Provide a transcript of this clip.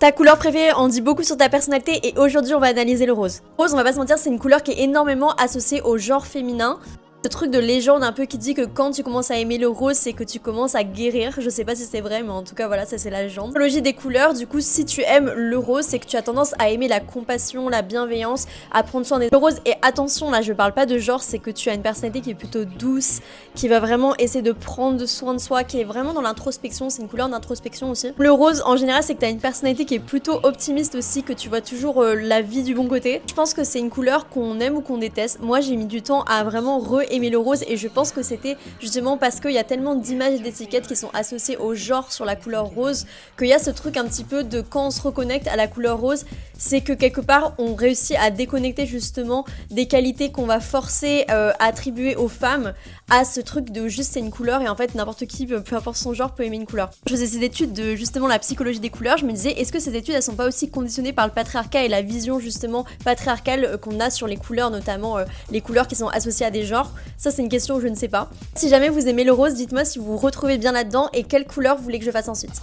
Ta couleur préférée en dit beaucoup sur ta personnalité et aujourd'hui on va analyser le rose. Rose, on va pas se mentir, c'est une couleur qui est énormément associée au genre féminin. Ce truc de légende un peu qui dit que quand tu commences à aimer le rose, c'est que tu commences à guérir. Je sais pas si c'est vrai, mais en tout cas voilà, ça c'est la légende. Psychologie des couleurs, du coup si tu aimes le rose, c'est que tu as tendance à aimer la compassion, la bienveillance, à prendre soin des roses. Et attention, là je parle pas de genre, c'est que tu as une personnalité qui est plutôt douce, qui va vraiment essayer de prendre soin de soi, qui est vraiment dans l'introspection, c'est une couleur d'introspection aussi. Le rose en général, c'est que tu as une personnalité qui est plutôt optimiste aussi, que tu vois toujours la vie du bon côté. Je pense que c'est une couleur qu'on aime ou qu'on déteste. Moi j'ai mis du temps à vraiment aimer le rose et je pense que c'était justement parce qu'il y a tellement d'images et d'étiquettes qui sont associées au genre sur la couleur rose qu'il y a ce truc un petit peu de quand on se reconnecte à la couleur rose, c'est que quelque part on réussit à déconnecter justement des qualités qu'on va forcer à attribuer aux femmes à ce truc de juste c'est une couleur et en fait n'importe qui, peu importe son genre, peut aimer une couleur. Je faisais ces études de justement la psychologie des couleurs, je me disais est-ce que ces études elles sont pas aussi conditionnées par le patriarcat et la vision justement patriarcale qu'on a sur les couleurs, notamment les couleurs qui sont associées à des genres. Ça c'est une question que je ne sais pas. Si jamais vous aimez le rose, dites-moi si vous vous retrouvez bien là-dedans et quelle couleur vous voulez que je fasse ensuite.